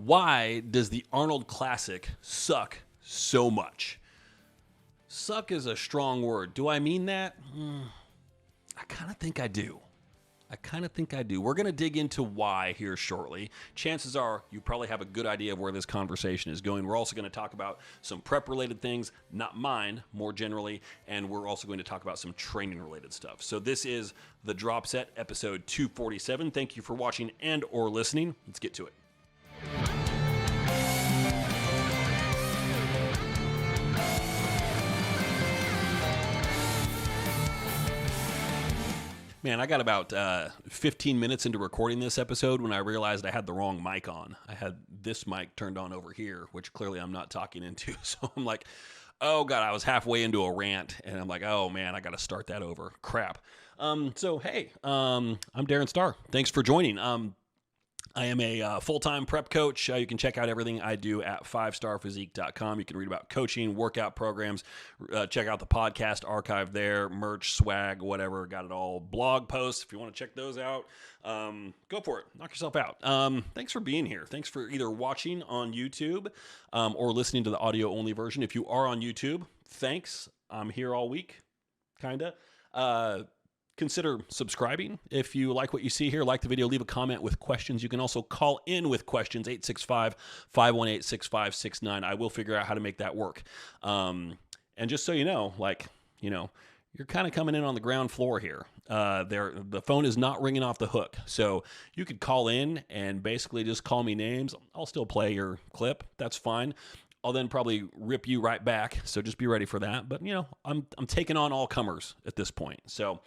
Why does the Arnold Classic suck so much? Suck is a strong word. Do I mean that? I kind of think I do. We're going to dig into why here shortly. Chances are you probably have a good idea of where this conversation is going. We're also going to talk about some prep-related things, not mine, more generally, and we're also going to talk about some training-related stuff. So this is The Drop Set, episode 247. Thank you for watching and or listening. Let's get to it. Man, I got about 15 minutes into recording this episode when I realized I had the wrong mic on. I had this mic turned on over here, which clearly I'm not talking into. So I'm like, oh God, I was halfway into a rant and I'm like, oh man, I got to start that over. Crap. So hey, I'm Darren Starr. Thanks for joining. I am a full-time prep coach. You can check out everything I do at 5starphysique.com. You can read about coaching, workout programs, check out the podcast archive there, merch, swag, whatever, got it all. Blog posts, if you want to check those out, go for it. Knock yourself out. Thanks for being here. Thanks for either watching on YouTube or listening to the audio-only version. If you are on YouTube, thanks. I'm here all week, kind of. Consider subscribing. If you like what you see here, like the video, leave a comment with questions. You can also call in with questions, 865-518-6569. I will figure out how to make that work. And just so you know, you're kind of coming in on the ground floor here. The phone is not ringing off the hook. So you could call in and basically just call me names. I'll still play your clip. That's fine. I'll then probably rip you right back. So just be ready for that. But, I'm taking on all comers at this point. So,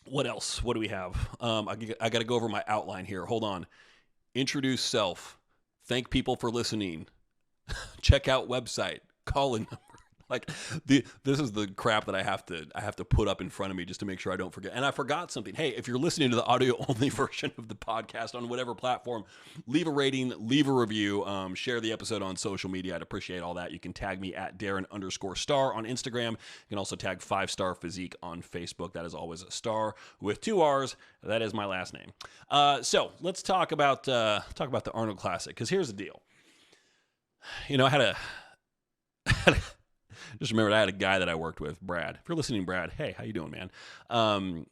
what else? What do we have? I got to go over my outline here. Hold on. Introduce self. Thank people for listening. Check out website. Call in number. This is the crap that I have to put up in front of me just to make sure I don't forget. And I forgot something. Hey, if you're listening to the audio only version of the podcast on whatever platform, leave a rating, leave a review, share the episode on social media. I'd appreciate all that. You can tag me at Darren_Star on Instagram. You can also tag 5-Star Physique on Facebook. That is always a star with 2 R's. That is my last name. So let's talk about the Arnold Classic, because here's the deal. I had just remembered I had a guy that I worked with, Brad. If you're listening, Brad, hey, how you doing, man? I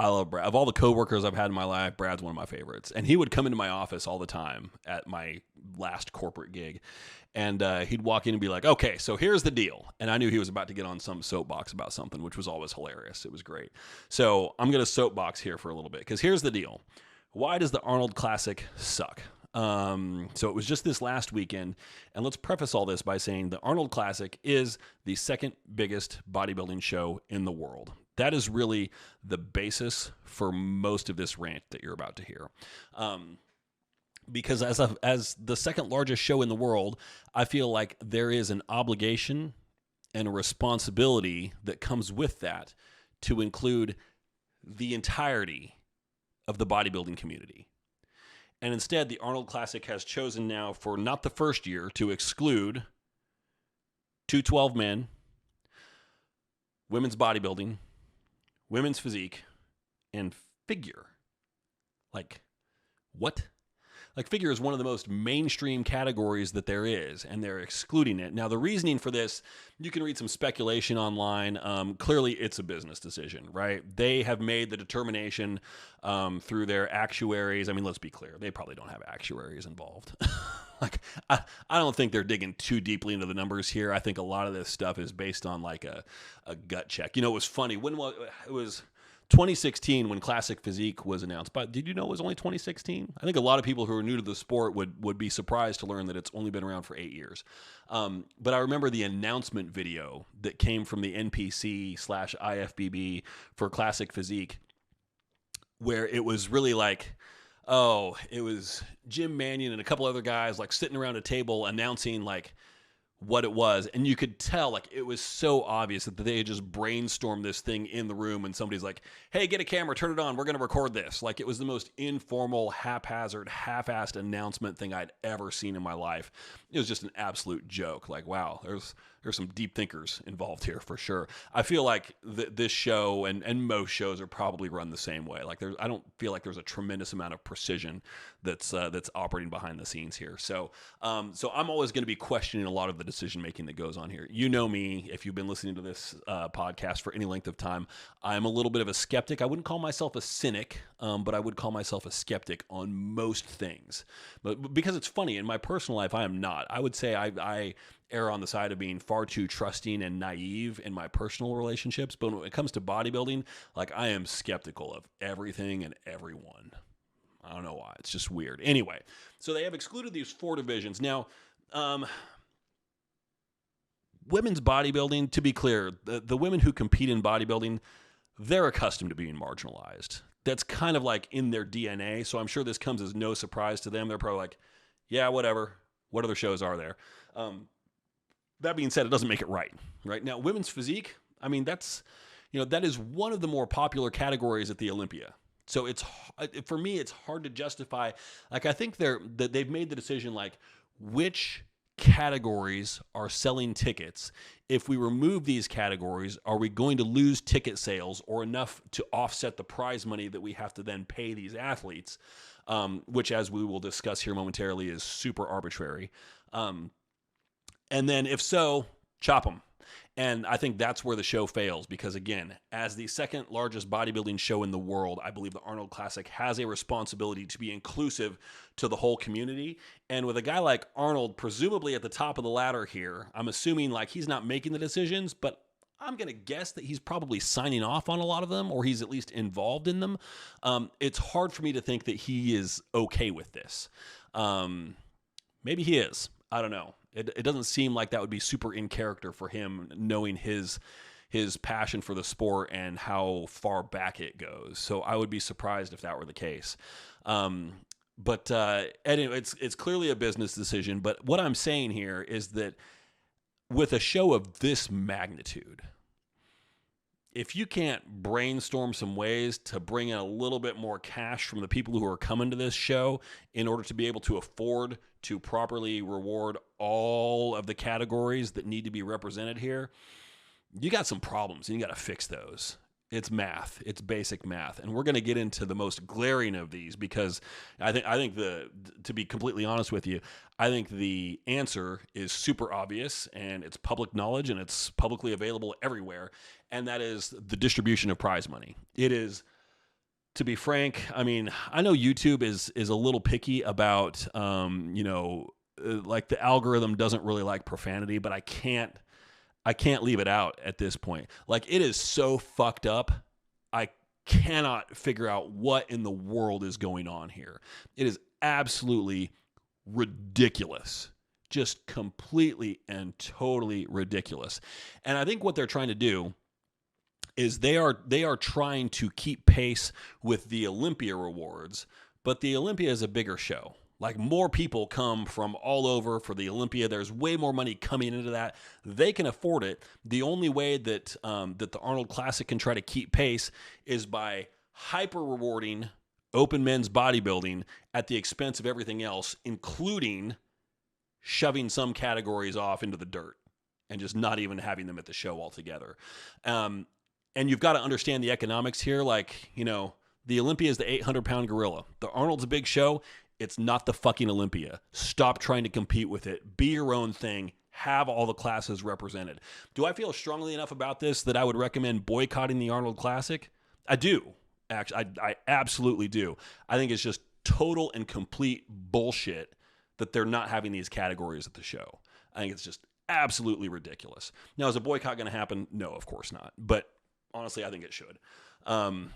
love Brad. Of all the coworkers I've had in my life, Brad's one of my favorites. And he would come into my office all the time at my last corporate gig. And he'd walk in and be like, okay, so here's the deal. And I knew he was about to get on some soapbox about something, which was always hilarious. It was great. So I'm going to soapbox here for a little bit, because here's the deal. Why does the Arnold Classic suck? So it was just this last weekend, and let's preface all this by saying the Arnold Classic is the second biggest bodybuilding show in the world. That is really the basis for most of this rant that you're about to hear. Because as the second largest show in the world, I feel like there is an obligation and a responsibility that comes with that to include the entirety of the bodybuilding community. And instead, the Arnold Classic has chosen now for not the first year to exclude 212 men, women's bodybuilding, women's physique, and figure. What? Figure is one of the most mainstream categories that there is, and they're excluding it. Now, the reasoning for this, you can read some speculation online. Clearly, it's a business decision, right? They have made the determination through their actuaries. I mean, let's be clear. They probably don't have actuaries involved. I don't think they're digging too deeply into the numbers here. I think a lot of this stuff is based on a gut check. It was funny. It was 2016 when Classic Physique was announced. But did you know it was only 2016? I think a lot of people who are new to the sport would be surprised to learn that it's only been around for 8 years. But I remember the announcement video that came from the NPC/IFBB for Classic Physique, where it was really it was Jim Mannion and a couple other guys sitting around a table announcing what it was, and you could tell, like, it was so obvious that they had just brainstormed this thing in the room, and somebody's like, hey, get a camera, turn it on, we're going to record this. Like, it was the most informal, haphazard, half-assed announcement thing I'd ever seen in my life. It was just an absolute joke. Like, wow, there's some deep thinkers involved here for sure. I feel like this show and most shows are probably run the same way. Like, I don't feel like there's a tremendous amount of precision that's operating behind the scenes here. So I'm always going to be questioning a lot of the decision making that goes on here. You know me, if you've been listening to this podcast for any length of time, I'm a little bit of a skeptic. I wouldn't call myself a cynic, but I would call myself a skeptic on most things. But because it's funny, in my personal life, I am not. I would say I err on the side of being far too trusting and naive in my personal relationships. But when it comes to bodybuilding, like, I am skeptical of everything and everyone. I don't know why. It's just weird. Anyway, so they have excluded these 4 divisions. Now, women's bodybuilding, to be clear, the women who compete in bodybuilding, they're accustomed to being marginalized. That's kind of like in their DNA. So I'm sure this comes as no surprise to them. They're probably like, yeah, whatever. What other shows are there? That being said, it doesn't make it right now. Women's physique, I mean, that is one of the more popular categories at the Olympia. So for me, it's hard to justify. Like, I think they've made the decision, like, which categories are selling tickets. If we remove these categories, are we going to lose ticket sales or enough to offset the prize money that we have to then pay these athletes, which, as we will discuss here momentarily, is super arbitrary. And then if so, chop them. And I think that's where the show fails because, again, as the second largest bodybuilding show in the world, I believe the Arnold Classic has a responsibility to be inclusive to the whole community. And with a guy like Arnold, presumably at the top of the ladder here, I'm assuming, like, he's not making the decisions, but I'm going to guess that he's probably signing off on a lot of them, or he's at least involved in them. It's hard for me to think that he is okay with this. Maybe he is. I don't know. It doesn't seem like that would be super in character for him, knowing his passion for the sport and how far back it goes. So I would be surprised if that were the case. But anyway, it's clearly a business decision. But what I'm saying here is that with a show of this magnitude, if you can't brainstorm some ways to bring in a little bit more cash from the people who are coming to this show in order to be able to afford to properly reward all of the categories that need to be represented here, you got some problems and you got to fix those. It's math. It's basic math. And we're going to get into the most glaring of these because I think to be completely honest with you, I think the answer is super obvious and it's public knowledge and it's publicly available everywhere. And that is the distribution of prize money. It is, to be frank, I mean, I know YouTube is a little picky about, like the algorithm doesn't really like profanity, but I can't leave it out at this point. Like, it is so fucked up. I cannot figure out what in the world is going on here. It is absolutely ridiculous. Just completely and totally ridiculous. And I think what they're trying to do is they are trying to keep pace with the Olympia rewards, but the Olympia is a bigger show. Like, more people come from all over for the Olympia. There's way more money coming into that. They can afford it. The only way that the Arnold Classic can try to keep pace is by hyper rewarding open men's bodybuilding at the expense of everything else, including shoving some categories off into the dirt and just not even having them at the show altogether. And you've got to understand the economics here. Like, the Olympia is the 800-pound gorilla. The Arnold's a big show. It's not the fucking Olympia. Stop trying to compete with it. Be your own thing. Have all the classes represented. Do I feel strongly enough about this that I would recommend boycotting the Arnold Classic? I do. Actually, I absolutely do. I think it's just total and complete bullshit that they're not having these categories at the show. I think it's just absolutely ridiculous. Now, is a boycott going to happen? No, of course not. But honestly, I think it should.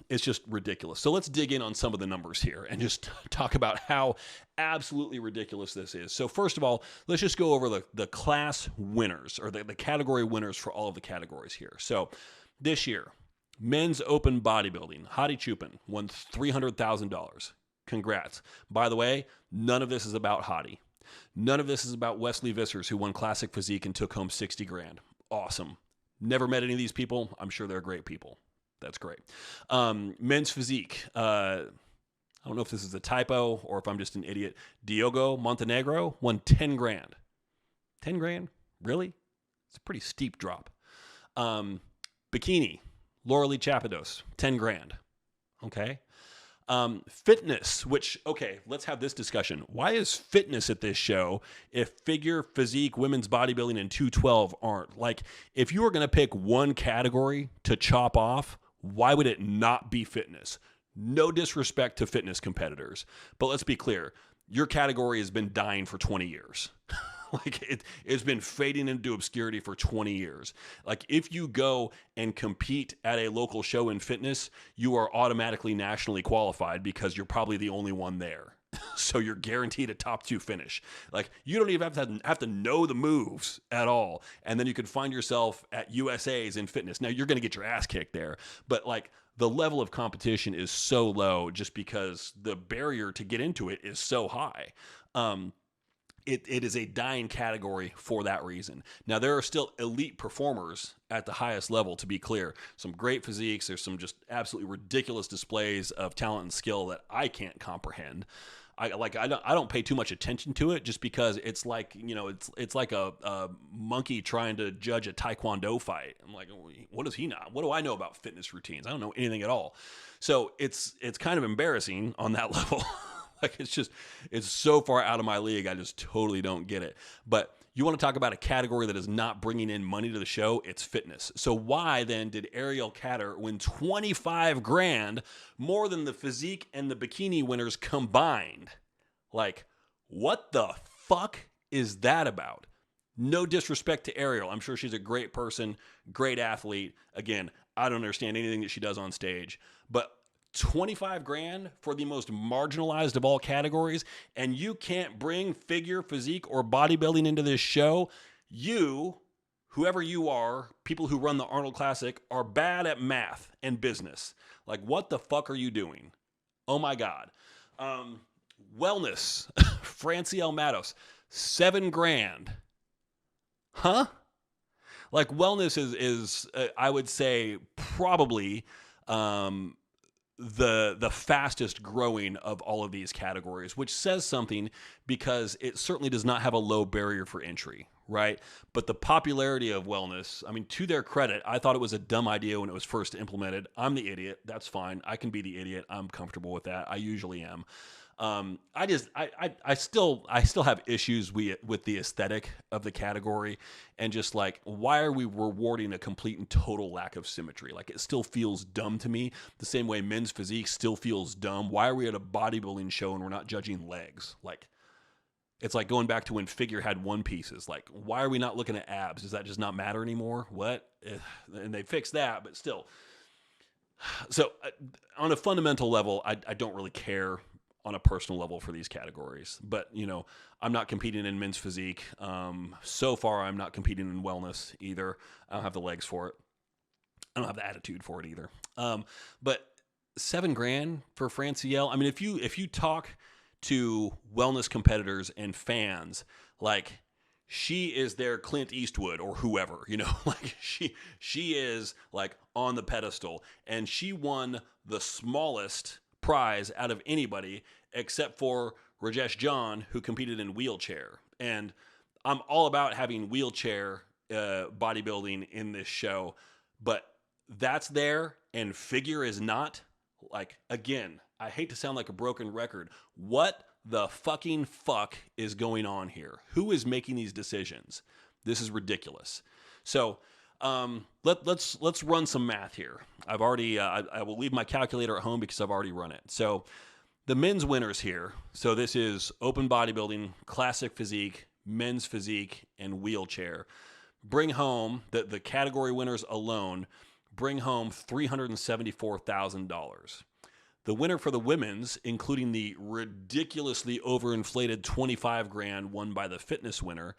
It's just ridiculous. So let's dig in on some of the numbers here and just talk about how absolutely ridiculous this is. So first of all, let's just go over the class winners or the category winners for all of the categories here. So this year, men's open bodybuilding, Hadi Chupin won $300,000. Congrats. By the way, none of this is about Hadi. None of this is about Wesley Vissers, who won Classic Physique and took home 60 grand. Awesome. Never met any of these people. I'm sure they're great people. That's great. Men's physique. I don't know if this is a typo or if I'm just an idiot. Diogo Montenegro won 10 grand. 10 grand? Really? It's a pretty steep drop. Bikini. Laura Lee Chapados, 10 grand. Okay. Fitness, which, okay, let's have this discussion. Why is fitness at this show if figure, physique, women's bodybuilding, and 212 aren't? Like, if you were going to pick one category to chop off, why would it not be fitness? No disrespect to fitness competitors, but let's be clear. Your category has been dying for 20 years. Like it's been fading into obscurity for 20 years. Like if you go and compete at a local show in fitness, you are automatically nationally qualified because you're probably the only one there. So you're guaranteed a top 2 finish. Like you don't even have to know the moves at all. And then you could find yourself at USA's in fitness. Now you're going to get your ass kicked there, but like the level of competition is so low just because the barrier to get into it is so high. It is a dying category for that reason. Now, there are still elite performers at the highest level, to be clear. Some great physiques. There's some just absolutely ridiculous displays of talent and skill that I can't comprehend. I don't pay too much attention to it just because it's like, it's like a monkey trying to judge a taekwondo fight. I'm like, what does he know? What do I know about fitness routines? I don't know anything at all. So it's kind of embarrassing on that level. Like it's so far out of my league. I just totally don't get it. But you want to talk about a category that is not bringing in money to the show? It's fitness. So why then did Ariel Catter win 25 grand more than the physique and the bikini winners combined? Like, what the fuck is that about? No disrespect to Ariel. I'm sure she's a great person, great athlete. Again, I don't understand anything that she does on stage, but 25 grand for the most marginalized of all categories, and you can't bring figure, physique, or bodybuilding into this show. You, whoever you are, people who run the Arnold Classic, are bad at math and business. Like, what the fuck are you doing? Oh my God. Wellness, Franciel Matos, 7 grand. Huh? Like, wellness is I would say, probably, the fastest growing of all of these categories, which says something because it certainly does not have a low barrier for entry, right? But the popularity of wellness, I mean, to their credit, I thought it was a dumb idea when it was first implemented. I'm the idiot. That's fine. I can be the idiot. I'm comfortable with that. I usually am. I still have issues with the aesthetic of the category and just like, why are we rewarding a complete and total lack of symmetry? Like it still feels dumb to me the same way men's physique still feels dumb. Why are we at a bodybuilding show and we're not judging legs? Like it's like going back to when figure had one pieces. Like, why are we not looking at abs? Does that just not matter anymore? What? And they fixed that, but still. So on a fundamental level, I don't really care on a personal level for these categories. But, I'm not competing in men's physique. So far, I'm not competing in wellness either. I don't have the legs for it. I don't have the attitude for it either. But 7 grand for Franciel. I mean, if you talk to wellness competitors and fans, like she is their Clint Eastwood or whoever, like she is like on the pedestal, and she won the smallest prize out of anybody except for Rajesh John, who competed in wheelchair. And I'm all about having wheelchair bodybuilding in this show, but that's there and figure is not. Like, again, I hate to sound like a broken record. What the fucking fuck is going on here? Who is making these decisions? This is ridiculous. So let's run some math here. I've already I will leave my calculator at home because I've already run it. So the men's winners here. So this is open bodybuilding, classic physique, men's physique, and wheelchair. Bring home the category winners alone bring home $374,000. The winner for the women's, including the ridiculously overinflated 25 grand won by the fitness winner,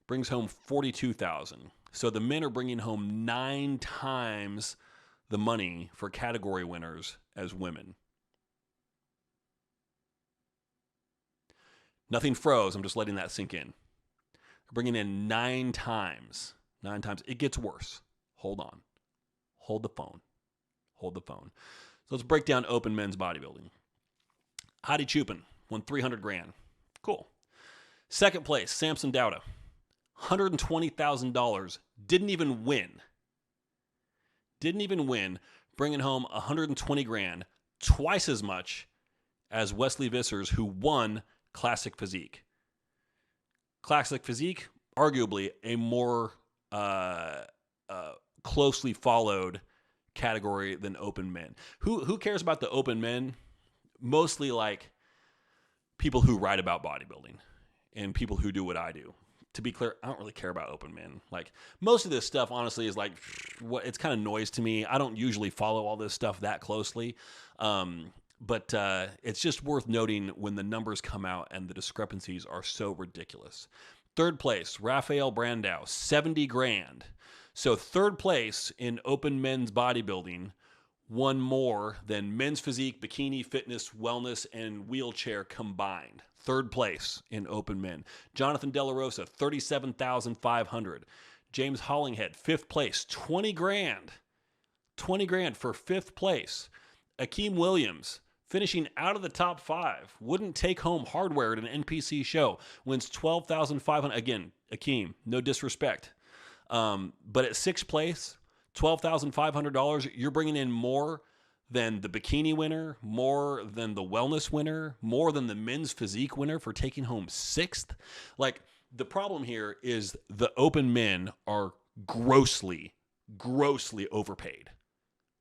brings home 42,000. So the men are bringing home 9 times the money for category winners as women. Nothing froze. I'm just letting that sink in. They're bringing in 9 times. 9 times. It gets worse. Hold on. Hold the phone. Hold the phone. So let's break down open men's bodybuilding. Hadi Chupin won $300,000. Cool. Second place, Samson Dauda. $120,000. Didn't even win. Didn't even win, bringing home $120,000, twice as much as Wesley Vissers, who won Classic Physique. Classic Physique, arguably a more closely followed category than open men. Who cares about the open men? Mostly like people who write about bodybuilding and people who do what I do. To be clear, I don't really care about open men. Like, most of this stuff, honestly, is like, it's kind of noise to me. I don't usually follow all this stuff that closely. But it's just worth noting when the numbers come out and the discrepancies are so ridiculous. Third place, Rafael Brandao, $70,000. So third place in open men's bodybuilding won more than men's physique, bikini, fitness, wellness, and wheelchair combined. Third place in open men. Jonathan De La Rosa, $37,500. James Hollinghead, fifth place, $20,000. $20,000 for fifth place. Akeem Williams, finishing out of the top 5, wouldn't take home hardware at an NPC show, wins $12,500. Again, Akeem, no disrespect. But at sixth place, $12,500, you're bringing in more than the bikini winner, more than the wellness winner, more than the men's physique winner for taking home sixth. Like, the problem here is the open men are grossly overpaid.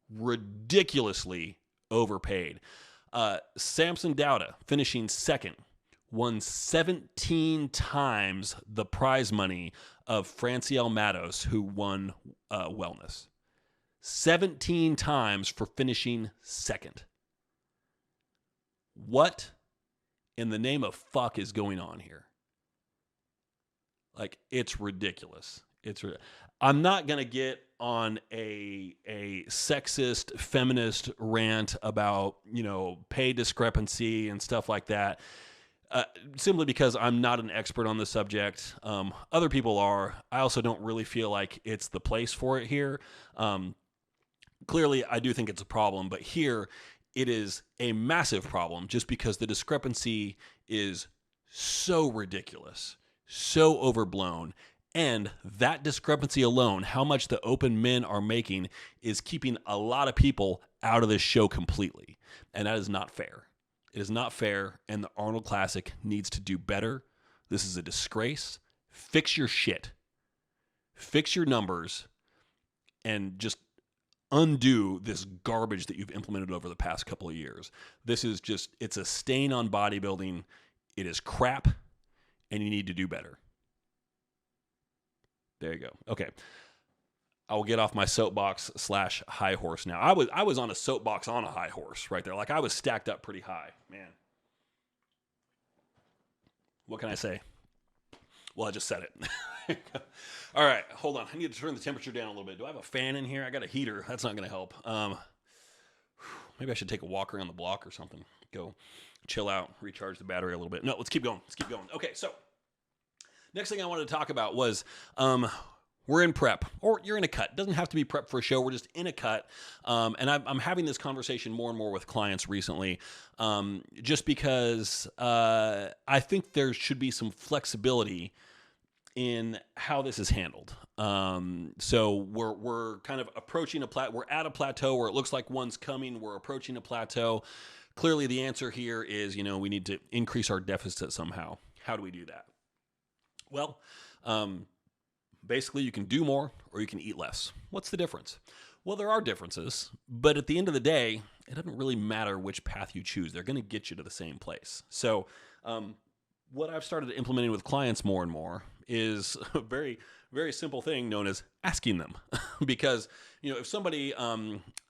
Ridiculously overpaid. Samson Dauda, finishing second, won 17 times the prize money of Franciel Matos, who won wellness. 17 times for finishing second. What in the name of fuck is going on here? Like, it's ridiculous. I'm not going to get on a sexist, feminist rant about, pay discrepancy and stuff like that. Simply because I'm not an expert on the subject. Other people are. I also don't really feel like it's the place for it here. Clearly, I do think it's a problem, but here it is a massive problem just because the discrepancy is so ridiculous, so overblown, and that discrepancy alone, how much the open men are making, is keeping a lot of people out of this show completely, and that is not fair. It is not fair, and the Arnold Classic needs to do better. This is a disgrace. Fix your shit. Fix your numbers, and just undo this garbage that you've implemented over the past couple of years. This is just, it's a stain on bodybuilding. It is crap, and you need to do better. There you go. Okay. I will get off my soapbox / high horse now. I was on a soapbox on a high horse right there. Like, I was stacked up pretty high, man. What can I say? Well, I just said it. All right, hold on. I need to turn the temperature down a little bit. Do I have a fan in here? I got a heater. That's not going to help. Maybe I should take a walk around the block or something. Go chill out, recharge the battery a little bit. No, let's keep going. Okay, so next thing I wanted to talk about was we're in prep, or you're in a cut. It doesn't have to be prep for a show. We're just in a cut. And I'm having this conversation more and more with clients recently, just because I think there should be some flexibility in how this is handled. So we're kind of approaching we're at a plateau where it looks like one's coming. We're approaching a plateau. Clearly the answer here is, we need to increase our deficit somehow. How do we do that? Well, basically you can do more or you can eat less. What's the difference? Well, there are differences, but at the end of the day, it doesn't really matter which path you choose. They're going to get you to the same place. So, what I've started implementing with clients more and more is a very, very simple thing known as asking them. Because, if somebody,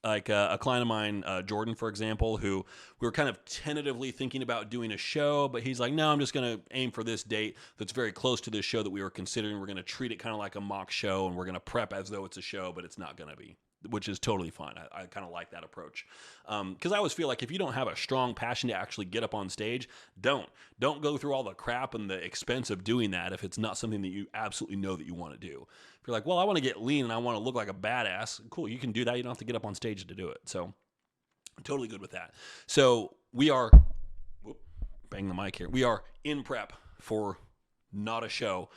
like a client of mine, Jordan, for example, who we were kind of tentatively thinking about doing a show, but he's like, no, I'm just going to aim for this date that's very close to this show that we were considering. We're going to treat it kind of like a mock show, and we're going to prep as though it's a show, but it's not going to be. which is totally fine. I kind of like that approach. Because I always feel like if you don't have a strong passion to actually get up on stage, don't go through all the crap and the expense of doing that if it's not something that you absolutely know that you want to do. If you're like, well, I want to get lean and I want to look like a badass, cool, you can do that. You don't have to get up on stage to do it. So I'm totally good with that. So we are, bang the mic here. We are in prep for not a show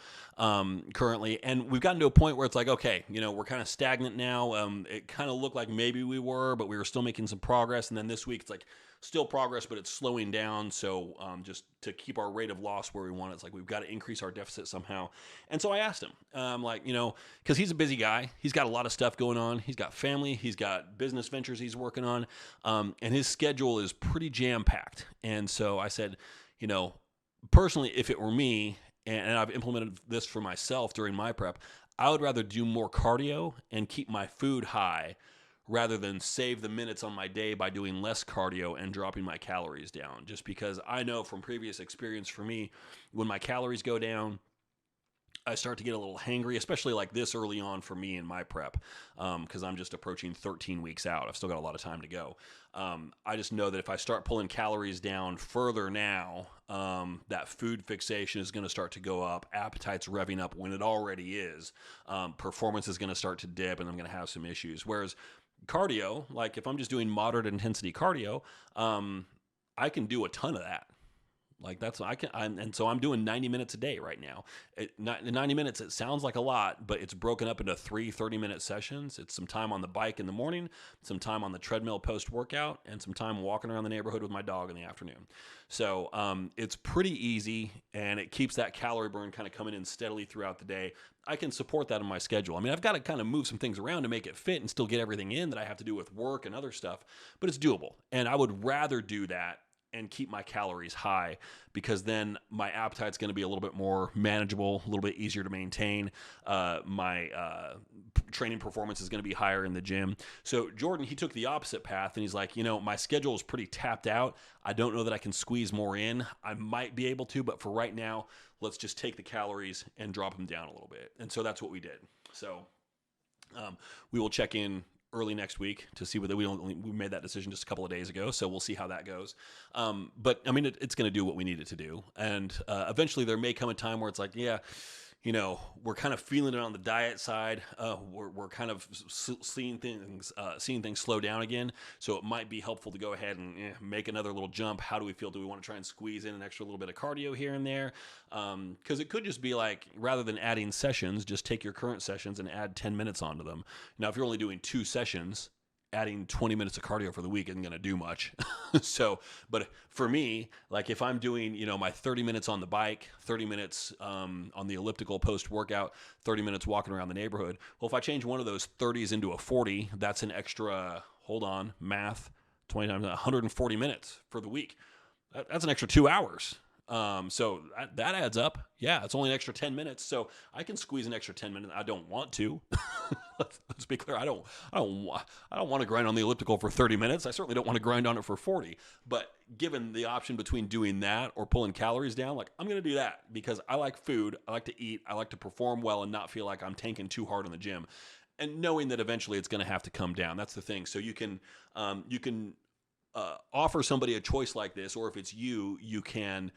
currently, and we've gotten to a point where it's like, okay, we're kind of stagnant now. It kind of looked like maybe we were, but we were still making some progress, and then this week it's like still progress, but it's slowing down. So just to keep our rate of loss where we want it, it's like we've got to increase our deficit somehow. And so I asked him, because he's a busy guy, he's got a lot of stuff going on, he's got family, he's got business ventures he's working on, and his schedule is pretty jam-packed. And so I said, personally, if it were me, and I've implemented this for myself during my prep, I would rather do more cardio and keep my food high rather than save the minutes on my day by doing less cardio and dropping my calories down. Just because I know from previous experience for me, when my calories go down, I start to get a little hangry, especially like this early on for me in my prep, because I'm just approaching 13 weeks out. I've still got a lot of time to go. I just know that if I start pulling calories down further now, that food fixation is going to start to go up. Appetite's revving up when it already is. Performance is going to start to dip, and I'm going to have some issues. Whereas cardio, like if I'm just doing moderate intensity cardio, I can do a ton of that. Like and so I'm doing 90 minutes a day right now. 90 minutes, it sounds like a lot, but it's broken up into 3 30-minute sessions. It's some time on the bike in the morning, some time on the treadmill post-workout, and some time walking around the neighborhood with my dog in the afternoon. So it's pretty easy, and it keeps that calorie burn kind of coming in steadily throughout the day. I can support that in my schedule. I mean, I've got to kind of move some things around to make it fit and still get everything in that I have to do with work and other stuff, but it's doable. And I would rather do that and keep my calories high, because then my appetite's going to be a little bit more manageable, a little bit easier to maintain. My training performance is going to be higher in the gym. So Jordan, he took the opposite path, and he's like, my schedule is pretty tapped out. I don't know that I can squeeze more in. I might be able to, but for right now, let's just take the calories and drop them down a little bit. And so that's what we did. So we will check in early next week to see whether we made that decision just a couple of days ago. So we'll see how that goes. But I mean, it's going to do what we need it to do. And eventually there may come a time where it's like, yeah, we're kind of feeling it on the diet side. We're kind of seeing things slow down again. So it might be helpful to go ahead and make another little jump. How do we feel? Do we want to try and squeeze in an extra little bit of cardio here and there? Because it could just be like, rather than adding sessions, just take your current sessions and add 10 minutes onto them. Now, if you're only doing 2 sessions, adding 20 minutes of cardio for the week isn't going to do much. But for me, like if I'm doing, my 30 minutes on the bike, 30 minutes on the elliptical post-workout, 30 minutes walking around the neighborhood, well, if I change one of those 30s into a 40, that's an extra, math, 20 times 140 minutes for the week. That's an extra 2 hours. So that adds up. Yeah, it's only an extra 10 minutes. So I can squeeze an extra 10 minutes. I don't want to. Let's be clear. I don't want to grind on the elliptical for 30 minutes. I certainly don't want to grind on it for 40. But given the option between doing that or pulling calories down, like I'm going to do that because I like food. I like to eat. I like to perform well and not feel like I'm tanking too hard in the gym. And knowing that eventually it's going to have to come down. That's the thing. So you can offer somebody a choice like this, or if it's you can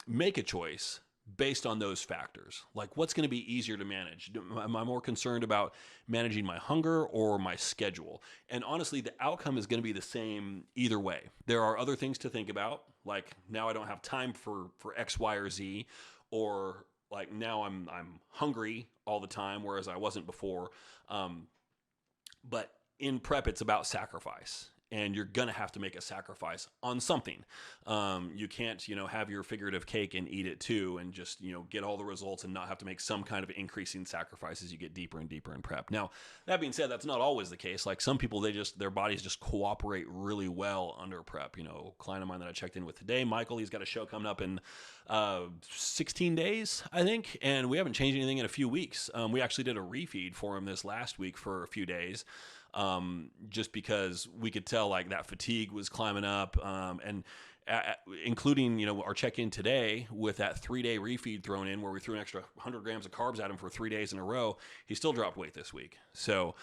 make a choice based on those factors. Like what's going to be easier to manage? Am I more concerned about managing my hunger or my schedule? And honestly, the outcome is going to be the same either way. There are other things to think about, like now I don't have time for X, Y, or Z, or like now I'm hungry all the time, whereas I wasn't before. But in prep, it's about sacrifice. And you're going to have to make a sacrifice on something. You can't, have your figurative cake and eat it too and just, get all the results and not have to make some kind of increasing sacrifice as you get deeper and deeper in prep. Now, that being said, that's not always the case. Like some people, their bodies just cooperate really well under prep. A client of mine that I checked in with today, Michael, he's got a show coming up in 16 days, I think. And we haven't changed anything in a few weeks. We actually did a refeed for him this last week for a few days. Just because we could tell like that fatigue was climbing up, and including, our check-in today with that 3-day refeed thrown in where we threw an extra 100 grams of carbs at him for 3 days in a row, he still dropped weight this week. So,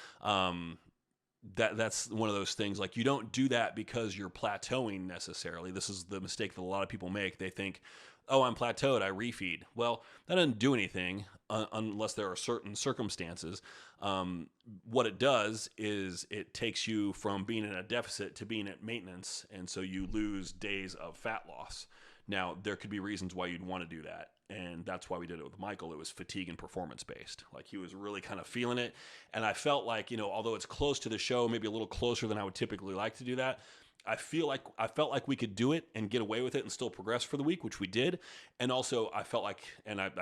that's one of those things. Like, you don't do that because you're plateauing necessarily. This is the mistake that a lot of people make. They think, oh, I'm plateaued, I refeed. Well, that doesn't do anything unless there are certain circumstances. What it does is it takes you from being in a deficit to being at maintenance, and so you lose days of fat loss. Now, there could be reasons why you'd want to do that, and that's why we did it with Michael. It was fatigue and performance based. Like, he was really kind of feeling it, and I felt like, although it's close to the show, maybe a little closer than I would typically like to do that, I felt like we could do it and get away with it and still progress for the week, which we did. And also, I felt like, and I'm,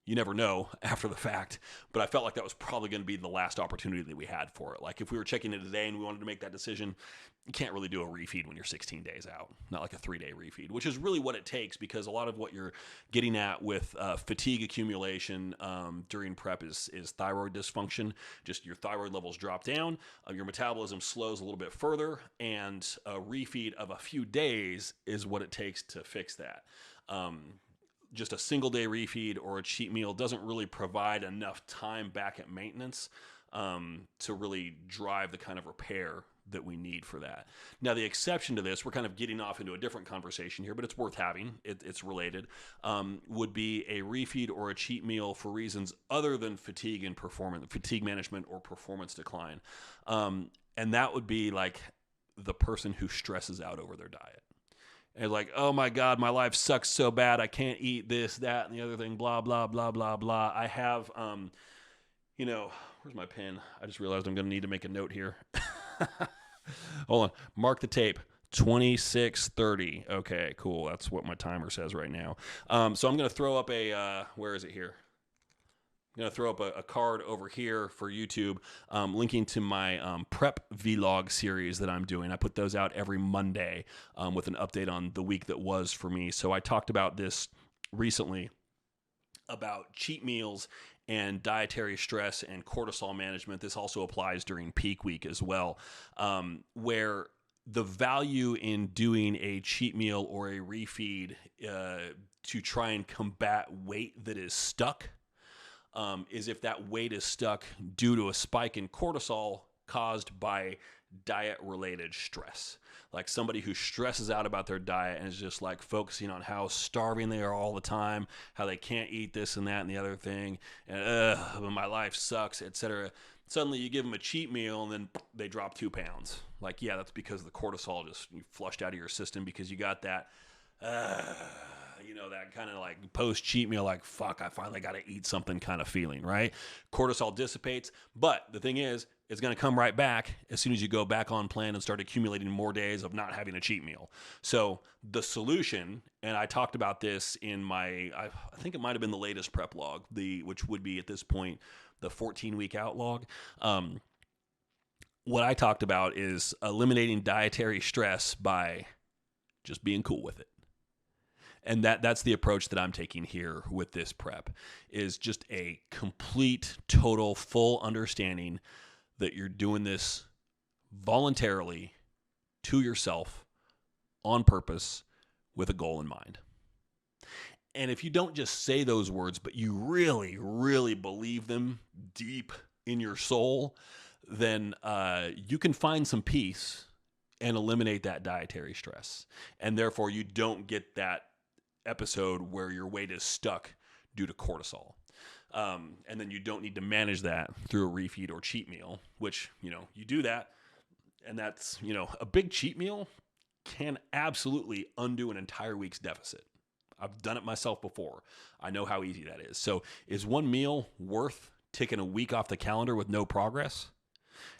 you never know after the fact, but I felt like that was probably going to be the last opportunity that we had for it. Like, if we were checking it today and we wanted to make that decision, you can't really do a refeed when you're 16 days out, not like a 3-day refeed, which is really what it takes, because a lot of what you're getting at with fatigue accumulation during prep is thyroid dysfunction. Just your thyroid levels drop down, your metabolism slows a little bit further, and a refeed of a few days is what it takes to fix that. Just a single day refeed or a cheat meal doesn't really provide enough time back at maintenance to really drive the kind of repair that we need for that. Now, the exception to this, we're kind of getting off into a different conversation here, but it's worth having. It's related. Would be a refeed or a cheat meal for reasons other than fatigue management or performance decline. And that would be like the person who stresses out over their diet. And like, oh my God, my life sucks so bad. I can't eat this, that, and the other thing, blah, blah, blah, blah, blah. I have, where's my pen? I just realized I'm going to need to make a note here. Hold on. Mark the tape. 26:30. Okay, cool. That's what my timer says right now. So I'm going to throw up where is it here? I'm going to throw up a card over here for YouTube, linking to my prep vlog series that I'm doing. I put those out every Monday with an update on the week that was for me. So I talked about this recently, about cheat meals and dietary stress and cortisol management. This also applies during peak week as well, where the value in doing a cheat meal or a refeed to try and combat weight that is stuck is if that weight is stuck due to a spike in cortisol caused by diet-related stress. Like somebody who stresses out about their diet and is just like focusing on how starving they are all the time, how they can't eat this and that and the other thing, and my life sucks, etc. Suddenly you give them a cheat meal and then they drop 2 pounds. Like, yeah, that's because the cortisol just flushed out of your system because you got that that kind of like post-cheat meal, like, fuck, I finally got to eat something kind of feeling, right? Cortisol dissipates, but the thing is, it's going to come right back as soon as you go back on plan and start accumulating more days of not having a cheat meal. So the solution, and I talked about this in my, I think it might have been the latest prep log, which would be at this point the 14-week out log. What I talked about is eliminating dietary stress by just being cool with it. And that's the approach that I'm taking here with this prep, is just a complete, total, full understanding that you're doing this voluntarily to yourself on purpose with a goal in mind. And if you don't just say those words, but you really, really believe them deep in your soul, then you can find some peace and eliminate that dietary stress. And therefore, you don't get that episode where your weight is stuck due to cortisol. And then you don't need to manage that through a refeed or cheat meal, which, you do that. And that's, a big cheat meal can absolutely undo an entire week's deficit. I've done it myself before. I know how easy that is. So is one meal worth taking a week off the calendar with no progress?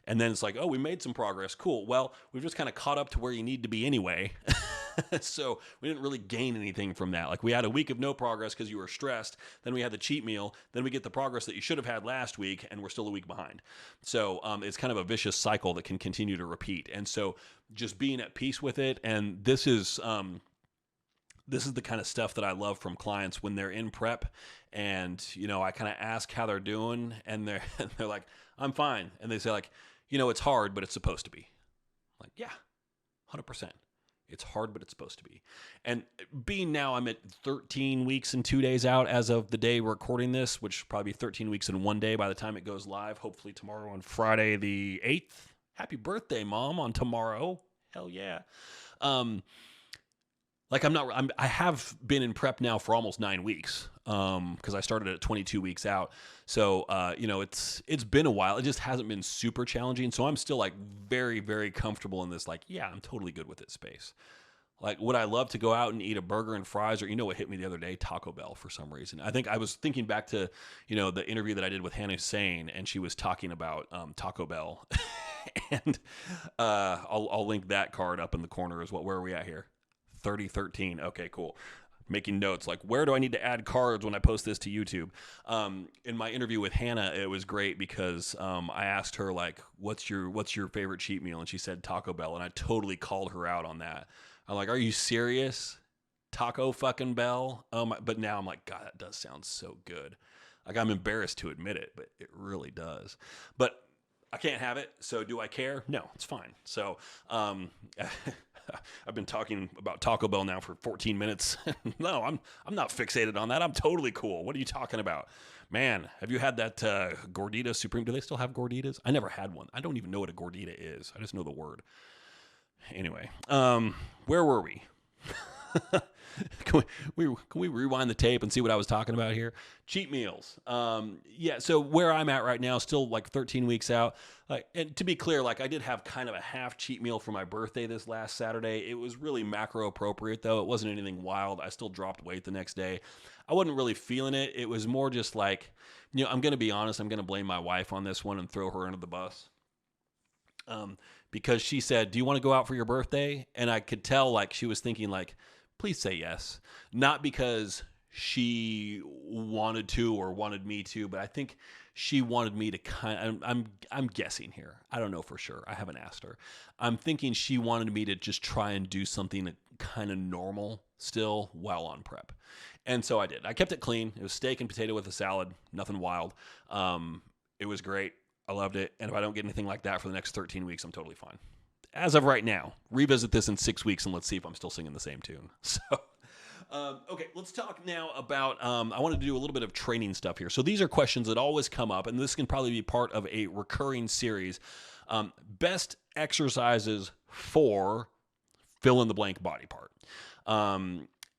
And then it's like, oh, we made some progress. Cool. Well, we've just kind of caught up to where you need to be anyway. So we didn't really gain anything from that. Like, we had a week of no progress because you were stressed. Then we had the cheat meal. Then we get the progress that you should have had last week, and we're still a week behind. So it's kind of a vicious cycle that can continue to repeat. And so just being at peace with it. And this is the kind of stuff that I love from clients when they're in prep, and I kind of ask how they're doing, and they're like, I'm fine. And they say like, it's hard, but it's supposed to be. Like, yeah, 100%. It's hard, but it's supposed to be. And being now I'm at 13 weeks and 2 days out as of the day we're recording this, which will probably be 13 weeks and 1 day by the time it goes live, hopefully tomorrow on Friday the 8th. Happy birthday, Mom, on tomorrow. Hell yeah. Like I have been in prep now for almost 9 weeks because I started at 22 weeks out. So, it's been a while. It just hasn't been super challenging. So I'm still like very, very comfortable in this. Like, yeah, I'm totally good with this space. Like, would I love to go out and eat a burger and fries, or what hit me the other day? Taco Bell for some reason. I think I was thinking back to, the interview that I did with Hannah Hussein, and she was talking about Taco Bell. And I'll link that card up in the corner as well. Where are we at here? 3013. Okay, cool. Making notes, like, where do I need to add cards when I post this to YouTube? In my interview with Hannah, it was great because I asked her, like, what's your favorite cheat meal? And she said Taco Bell, and I totally called her out on that. I'm like, are you serious? Taco fucking Bell? But now I'm like, God, that does sound so good. Like, I'm embarrassed to admit it, but it really does. But I can't have it, so do I care? No, it's fine. So I've been talking about Taco Bell now for 14 minutes. No, I'm not fixated on that. I'm totally cool. What are you talking about? Man, have you had that Gordita Supreme? Do they still have Gorditas? I never had one. I don't even know what a Gordita is. I just know the word. Anyway, where were we? Can we rewind the tape and see what I was talking about here? Cheat meals. Yeah, so where I'm at right now, still like 13 weeks out. And to be clear, like, I did have kind of a half cheat meal for my birthday this last Saturday. It was really macro appropriate, though. It wasn't anything wild. I still dropped weight the next day. I wasn't really feeling it. It was more just like, I'm going to be honest. I'm going to blame my wife on this one and throw her under the bus. Because she said, do you want to go out for your birthday? And I could tell, like, she was thinking, like, please say yes. Not because she wanted to or wanted me to, but I think she wanted me to I'm guessing here. I don't know for sure. I haven't asked her. I'm thinking she wanted me to just try and do something kind of normal still while on prep. And so I did. I kept it clean. It was steak and potato with a salad. Nothing wild. It was great. I loved it. And if I don't get anything like that for the next 13 weeks, I'm totally fine. As of right now, revisit this in 6 weeks and let's see if I'm still singing the same tune. So, okay, let's talk now about, I wanted to do a little bit of training stuff here. So these are questions that always come up, and this can probably be part of a recurring series. Best exercises for fill in the blank body part.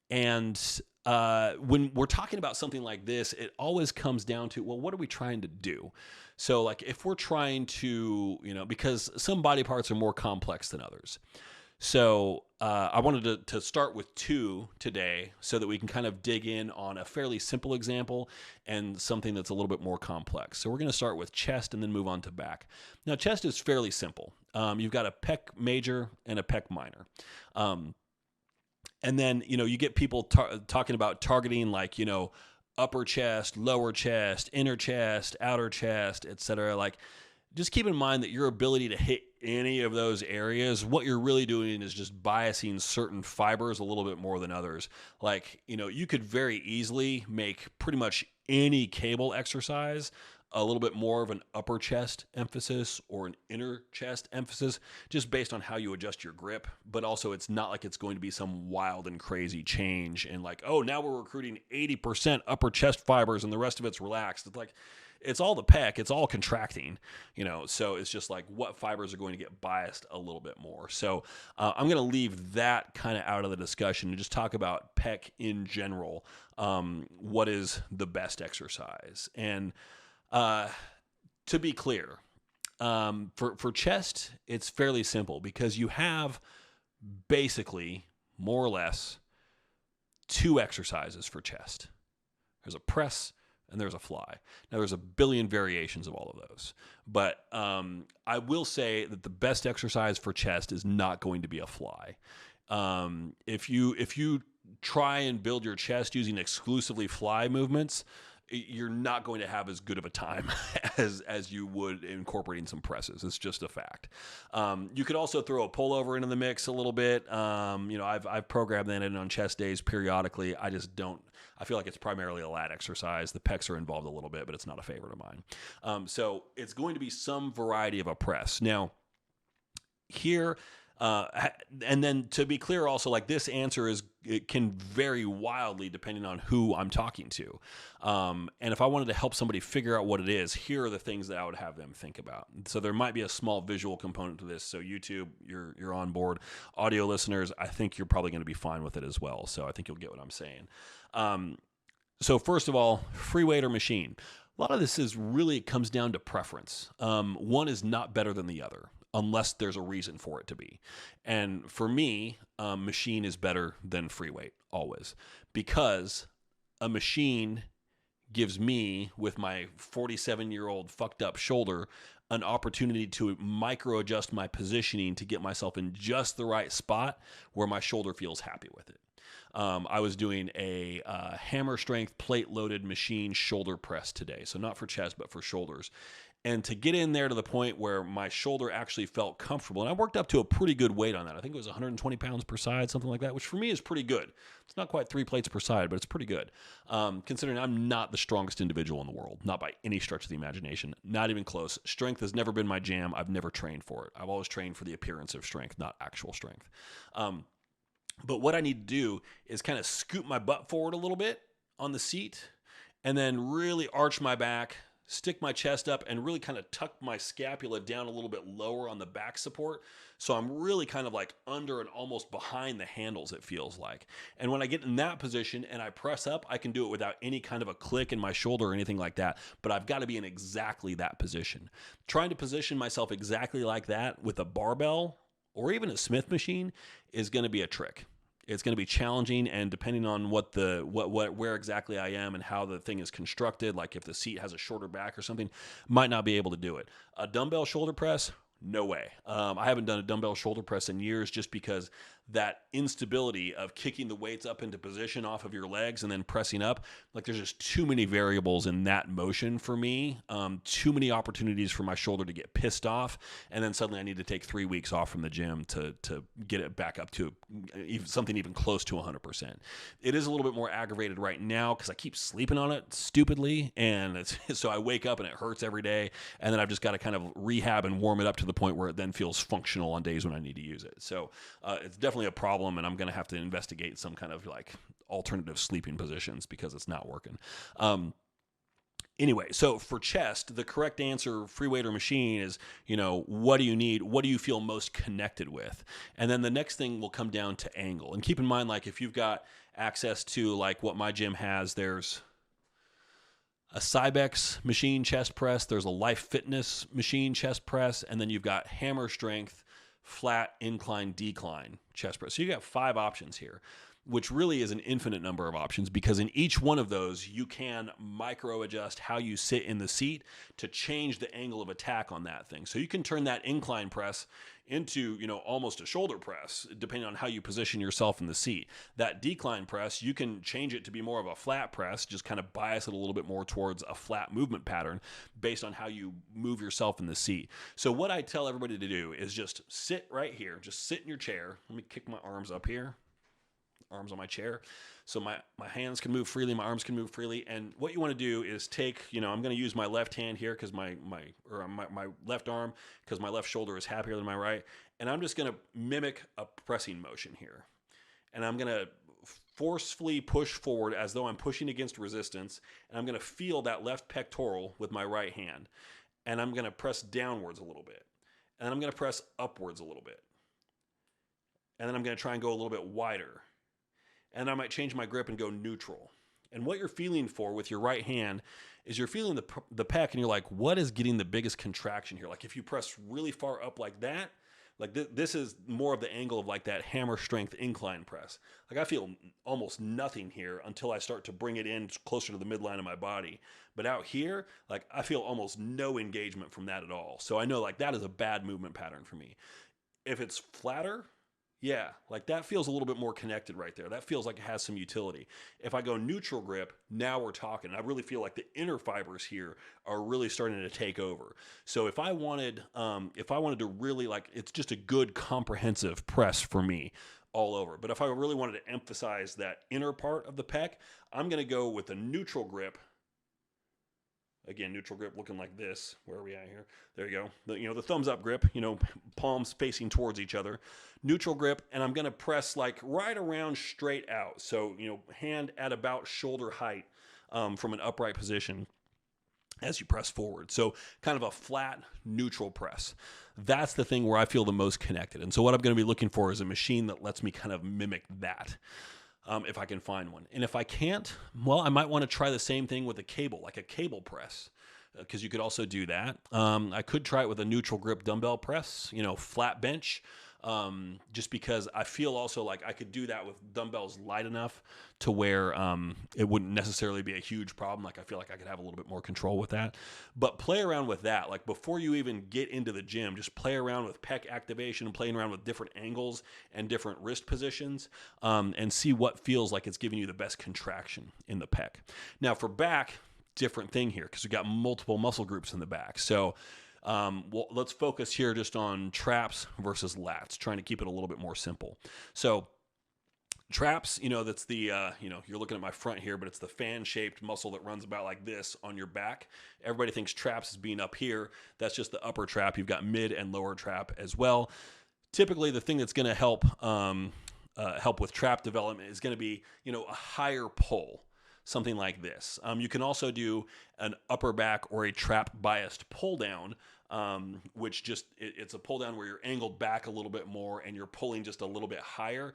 When we're talking about something like this, it always comes down to, well, what are we trying to do? So, like, if we're trying to, because some body parts are more complex than others. So I wanted to start with 2 today so that we can kind of dig in on a fairly simple example and something that's a little bit more complex. So we're going to start with chest and then move on to back. Now, chest is fairly simple. You've got a pec major and a pec minor. And then, you get people talking about targeting, like, upper chest, lower chest, inner chest, outer chest, etc. Like, just keep in mind that your ability to hit any of those areas, what you're really doing is just biasing certain fibers a little bit more than others. Like, you could very easily make pretty much any cable exercise a little bit more of an upper chest emphasis or an inner chest emphasis, just based on how you adjust your grip. But also, it's not like it's going to be some wild and crazy change and like, oh, now we're recruiting 80% upper chest fibers and the rest of it's relaxed. It's like, it's all the pec, it's all contracting, so it's just like what fibers are going to get biased a little bit more. So I'm going to leave that kind of out of the discussion and just talk about pec in general. What is the best exercise? And to be clear, for chest, it's fairly simple because you have basically more or less 2 exercises for chest. There's a press and there's a fly. Now, there's a billion variations of all of those. But I will say that the best exercise for chest is not going to be a fly. If you try and build your chest using exclusively fly movements, you're not going to have as good of a time as you would incorporating some presses. It's just a fact. You could also throw a pullover into the mix a little bit. I've programmed that in on chest days periodically. I feel like it's primarily a lat exercise. The pecs are involved a little bit, but it's not a favorite of mine. So it's going to be some variety of a press. Now, here, And then to be clear also, like this answer it can vary wildly depending on who I'm talking to. And if I wanted to help somebody figure out what it is, here are the things that I would have them think about. So there might be a small visual component to this. So YouTube, you're on board. Audio listeners, I think you're probably going to be fine with it as well. So I think you'll get what I'm saying. So first of all, free weight or machine. A lot of this it comes down to preference. One is not better than the other unless there's a reason for it to be. And for me, machine is better than free weight always, because a machine gives me, with my 47-year-old fucked up shoulder, an opportunity to micro adjust my positioning to get myself in just the right spot where my shoulder feels happy with it. I was doing a hammer strength plate loaded machine shoulder press today. So not for chest, but for shoulders. And to get in there to the point where my shoulder actually felt comfortable, and I worked up to a pretty good weight on that. I think it was 120 pounds per side, something like that, which for me is pretty good. It's not quite 3 plates per side, but it's pretty good. Considering I'm not the strongest individual in the world, not by any stretch of the imagination, not even close. Strength has never been my jam. I've never trained for it. I've always trained for the appearance of strength, not actual strength. But what I need to do is kind of scoot my butt forward a little bit on the seat and then really arch my back, stick my chest up, and really kind of tuck my scapula down a little bit lower on the back support. So I'm really kind of like under and almost behind the handles, it feels like. And when I get in that position and I press up, I can do it without any kind of a click in my shoulder or anything like that. But I've got to be in exactly that position. Trying to position myself exactly like that with a barbell or even a Smith machine is going to be a trick. It's going to be challenging, and depending on where exactly I am and how the thing is constructed, like if the seat has a shorter back or something, might not be able to do it. A dumbbell shoulder press, no way. I haven't done a dumbbell shoulder press in years just because that instability of kicking the weights up into position off of your legs and then pressing up, like there's just too many variables in that motion for me. Too many opportunities for my shoulder to get pissed off, and then suddenly I need to take 3 weeks off from the gym to get it back up to something even close to 100%. It is a little bit more aggravated right now because I keep sleeping on it stupidly, and so I wake up and it hurts every day, and then I've just got to kind of rehab and warm it up to the point where it then feels functional on days when I need to use it. So it's definitely a problem, and I'm going to have to investigate some kind of like alternative sleeping positions because it's not working. Anyway, so for chest, the correct answer, free weight or machine, is, what do you need? What do you feel most connected with? And then the next thing will come down to angle. And keep in mind, like if you've got access to like what my gym has, there's a Cybex machine chest press, there's a Life Fitness machine chest press, and then you've got hammer strength, flat, incline, decline chest press. So you got 5 options here, which really is an infinite number of options, because in each one of those, you can micro adjust how you sit in the seat to change the angle of attack on that thing. So you can turn that incline press into, almost a shoulder press, depending on how you position yourself in the seat. That decline press, you can change it to be more of a flat press, just kind of bias it a little bit more towards a flat movement pattern based on how you move yourself in the seat. So what I tell everybody to do is just sit right here, just sit in your chair. Let me kick my arms up here. Arms on my chair, so my hands can move freely, my arms can move freely. And what you want to do is take, I'm going to use my left hand here because my left arm, because my left shoulder is happier than my right, and I'm just going to mimic a pressing motion here, and I'm going to forcefully push forward as though I'm pushing against resistance, and I'm going to feel that left pectoral with my right hand, and I'm going to press downwards a little bit, and then I'm going to press upwards a little bit, and then I'm going to try and go a little bit wider. And I might change my grip and go neutral. And what you're feeling for with your right hand is you're feeling the pec, and you're like, what is getting the biggest contraction here? Like if you press really far up like that, like this is more of the angle of like that hammer strength incline press. Like I feel almost nothing here until I start to bring it in closer to the midline of my body. But out here, like I feel almost no engagement from that at all. So I know like that is a bad movement pattern for me. If it's flatter, yeah, like that feels a little bit more connected right there. That feels like it has some utility. If I go neutral grip, now we're talking. I really feel like the inner fibers here are really starting to take over. So if I wanted to really like, it's just a good comprehensive press for me all over. But if I really wanted to emphasize that inner part of the pec, I'm going to go with a neutral grip. Again, neutral grip looking like this. Where are we at here? There you go. The thumbs up grip, palms facing towards each other. Neutral grip, and I'm going to press like right around straight out. So, hand at about shoulder height from an upright position as you press forward. So kind of a flat, neutral press. That's the thing where I feel the most connected. And so what I'm going to be looking for is a machine that lets me kind of mimic that. If I can find one. And if I can't, well, I might want to try the same thing with a cable, like a cable press, because you could also do that. I could try it with a neutral grip dumbbell press, flat bench, just because I feel also like I could do that with dumbbells light enough to where it wouldn't necessarily be a huge problem. Like I feel like I could have a little bit more control with that. But play around with that. Like before you even get into the gym, just play around with pec activation, playing around with different angles and different wrist positions, and see what feels like it's giving you the best contraction in the pec. Now for back, different thing here because we've got multiple muscle groups in the back. So let's focus here just on traps versus lats, trying to keep it a little bit more simple. So traps, that's the, you're looking at my front here, but it's the fan-shaped muscle that runs about like this on your back. Everybody thinks traps is being up here. That's just the upper trap. You've got mid and lower trap as well. Typically, the thing that's going to help with trap development is going to be, a higher pull. Something like this. You can also do an upper back or a trap biased pull down, which it's a pull down where you're angled back a little bit more and you're pulling just a little bit higher.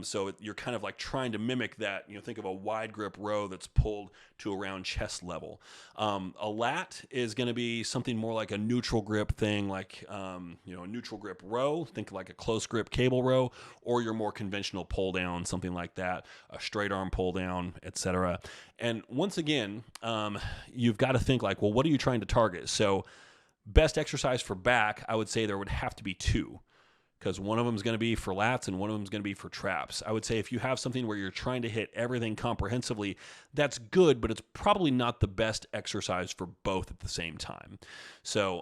So you're kind of like trying to mimic that. Think of a wide grip row that's pulled to around chest level. A lat is going to be something more like a neutral grip thing, like a neutral grip row. Think like a close grip cable row, or your more conventional pull down, something like that, a straight arm pull down, etc. And once again, you've got to think like, well, what are you trying to target? So best exercise for back, I would say there would have to be two, because one of them is going to be for lats and one of them is going to be for traps. I would say if you have something where you're trying to hit everything comprehensively, that's good, but it's probably not the best exercise for both at the same time. So,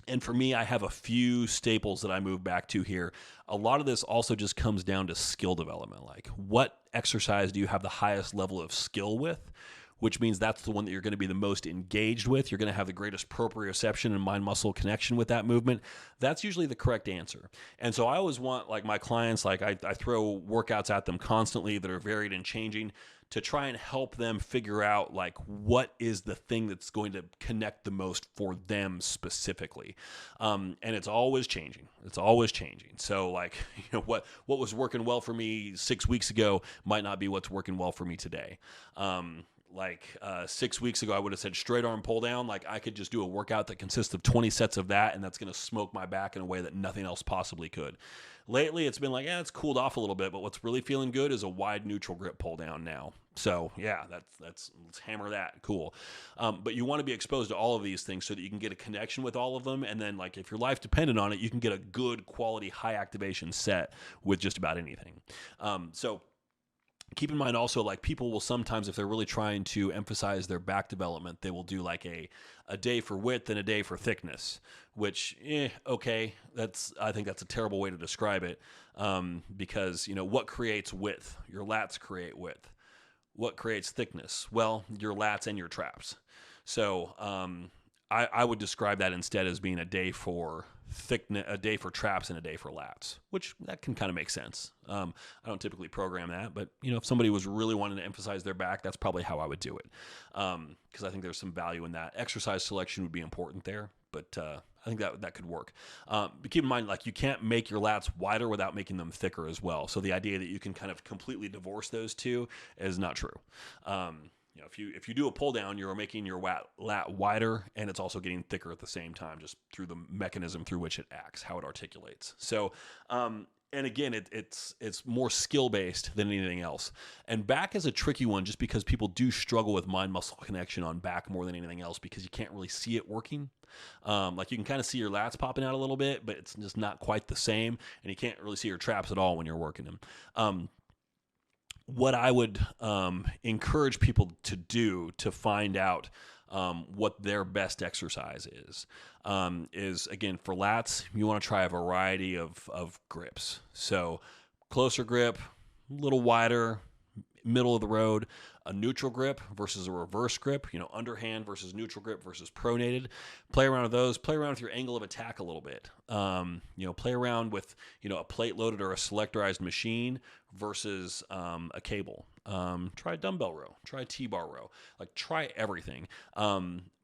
and for me, I have a few staples that I move back to here. A lot of this also just comes down to skill development. Like, what exercise do you have the highest level of skill with? Which means that's the one that you're going to be the most engaged with. You're going to have the greatest proprioception and mind-muscle connection with that movement. That's usually the correct answer. And so I always want, like, my clients, like I throw workouts at them constantly that are varied and changing to try and help them figure out, like, what is the thing that's going to connect the most for them specifically. And it's always changing. It's always changing. So, like, what was working well for me 6 weeks ago might not be what's working well for me today. 6 weeks ago, I would have said straight arm pull down. Like, I could just do a workout that consists of 20 sets of that, and that's going to smoke my back in a way that nothing else possibly could. Lately, it's been like, it's cooled off a little bit, but what's really feeling good is a wide neutral grip pull down now. So yeah, let's hammer that. Cool. But you want to be exposed to all of these things so that you can get a connection with all of them. And then, like, if your life depended on it, you can get a good quality, high activation set with just about anything. So keep in mind also, like, people will sometimes, if they're really trying to emphasize their back development, they will do like a day for width and a day for thickness, which, okay, I think that's a terrible way to describe it, because, what creates width? Your lats create width. What creates thickness? Well, your lats and your traps. So I would describe that instead as being a day for thickness, a day for traps and a day for lats, which that can kind of make sense. I don't typically program that, but if somebody was really wanting to emphasize their back, that's probably how I would do it. Because I think there's some value in that. Exercise selection would be important there, but I think that could work. But keep in mind, like, you can't make your lats wider without making them thicker as well. So the idea that you can kind of completely divorce those two is not true. If you do a pull down, you're making your lat wider, and it's also getting thicker at the same time, just through the mechanism through which it acts, how it articulates. So, and again, it's more skill based than anything else. And back is a tricky one, just because people do struggle with mind muscle connection on back more than anything else, because you can't really see it working. Like, you can kind of see your lats popping out a little bit, but it's just not quite the same, and you can't really see your traps at all when you're working them. What I would encourage people to do to find out what their best exercise is again, for lats, you want to try a variety of grips. So closer grip, a little wider, middle of the road. a neutral grip versus a reverse grip, underhand versus neutral grip versus pronated. Play around with those. Play around with your angle of attack a little bit. Play around with, a plate loaded or a selectorized machine versus a cable. Try a dumbbell row. Try a T-bar row. Like, try everything.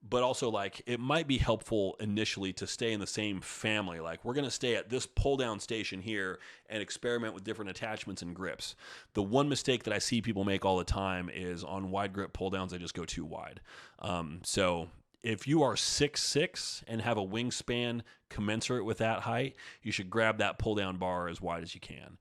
But also, like, it might be helpful initially to stay in the same family. Like, we're going to stay at this pull-down station here and experiment with different attachments and grips. The one mistake that I see people make all the time is on wide grip pull-downs, they just go too wide. So if you are 6'6" and have a wingspan commensurate with that height, you should grab that pull-down bar as wide as you can.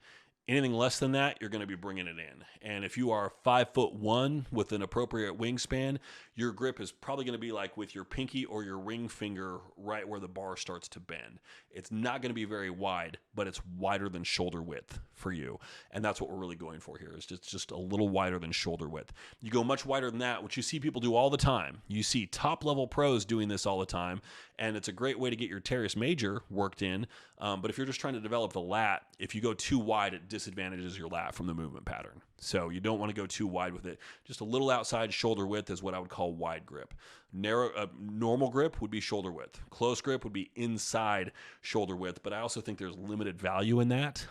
Anything less than that, you're going to be bringing it in. And if you are 5'1" with an appropriate wingspan, your grip is probably going to be like with your pinky or your ring finger right where the bar starts to bend. It's not going to be very wide, but it's wider than shoulder width for you. And that's what we're really going for here, is just a little wider than shoulder width. You go much wider than that, which you see people do all the time. You see top-level pros doing this all the time, and it's a great way to get your teres major worked in. But if you're just trying to develop the lat, if you go too wide, it disadvantages your lat from the movement pattern. So you don't want to go too wide with it. Just a little outside shoulder width is what I would call wide grip. Normal grip would be shoulder width. Close grip would be inside shoulder width, but I also think there's limited value in that.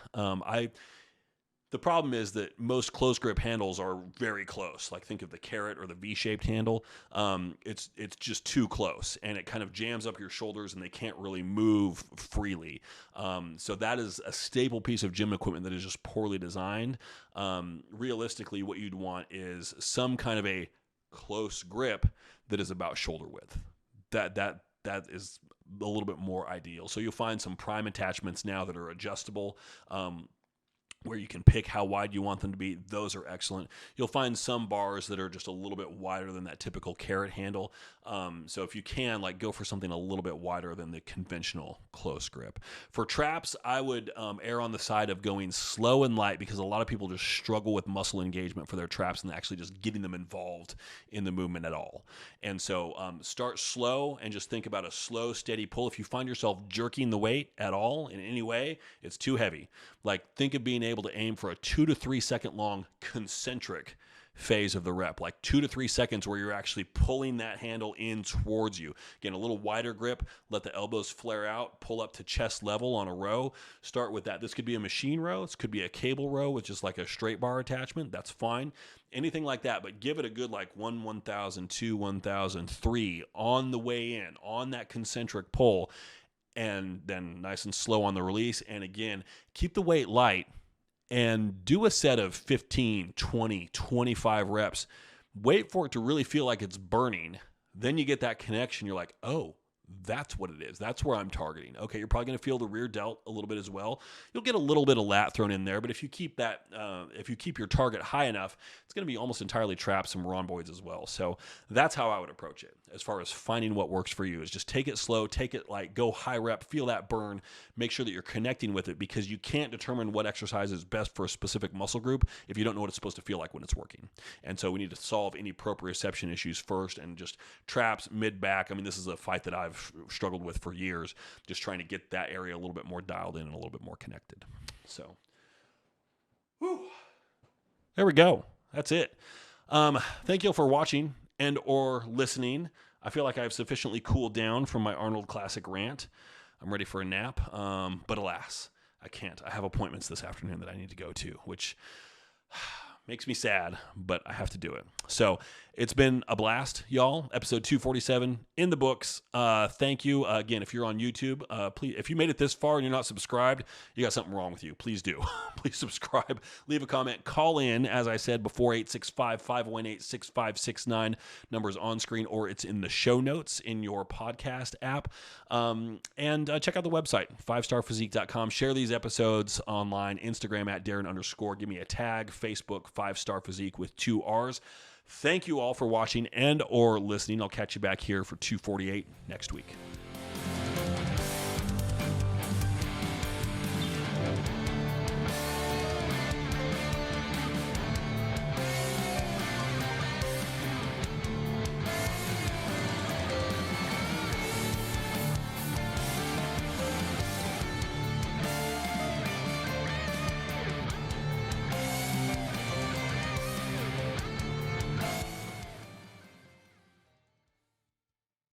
The problem is that most close grip handles are very close. Like, think of the carrot or the V-shaped handle. It's just too close, and it kind of jams up your shoulders, and they can't really move freely. So that is a staple piece of gym equipment that is just poorly designed. Realistically, what you'd want is some kind of a close grip that is about shoulder width. That is a little bit more ideal. So you'll find some prime attachments now that are adjustable, where you can pick how wide you want them to be. Those are excellent. You'll find some bars that are just a little bit wider than that typical carrot handle. So if you can, like, go for something a little bit wider than the conventional close grip. For traps, I would err on the side of going slow and light, because a lot of people just struggle with muscle engagement for their traps and actually just getting them involved in the movement at all. And so start slow and just think about a slow, steady pull. If you find yourself jerking the weight at all in any way, it's too heavy. Like, think of being able to aim for a 2 to 3 second long concentric phase of the rep, like 2 to 3 seconds where you're actually pulling that handle in towards you. Again, a little wider grip, let the elbows flare out, pull up to chest level on a row. Start with that. This could be a machine row. This could be a cable row with just like a straight bar attachment. That's fine. Anything like that, but give it a good like 1,000, 2, 1,000, 3 on the way in, on that concentric pull, and then nice and slow on the release. And again, keep the weight light and do a set of 15, 20, 25 reps. Wait for it to really feel like it's burning. Then you get that connection. You're like, oh, that's what it is. That's where I'm targeting. Okay, you're probably going to feel the rear delt a little bit as well. You'll get a little bit of lat thrown in there, but if you keep that, if you keep your target high enough, it's going to be almost entirely traps and rhomboids as well. So that's how I would approach it. As far as finding what works for you, is just take it slow, take it like, go high rep, feel that burn, make sure that you're connecting with it, because you can't determine what exercise is best for a specific muscle group if you don't know what it's supposed to feel like when it's working. And so we need to solve any proprioception issues first, and just traps, mid-back. I mean, this is a fight that I've struggled with for years, just trying to get that area a little bit more dialed in and a little bit more connected. So, there we go. That's it. Thank you all for watching and or listening. I feel like I've sufficiently cooled down from my Arnold Classic rant. I'm ready for a nap, but alas, I can't. I have appointments this afternoon that I need to go to, which makes me sad, but I have to do it. So it's been a blast, y'all. Episode 247 in the books. Thank you. Again, if you're on YouTube, please, if you made it this far and you're not subscribed, you got something wrong with you. Please do. Please subscribe. Leave a comment. Call in, as I said before, 865-518-6569. Number's on screen, or it's in the show notes in your podcast app. And check out the website, 5starphysique.com. Share these episodes online. Instagram at Darren_. Give me a tag. Facebook, 5-Star Physique with 2 R's. Thank you all for watching and or listening. I'll catch you back here for 248 next week.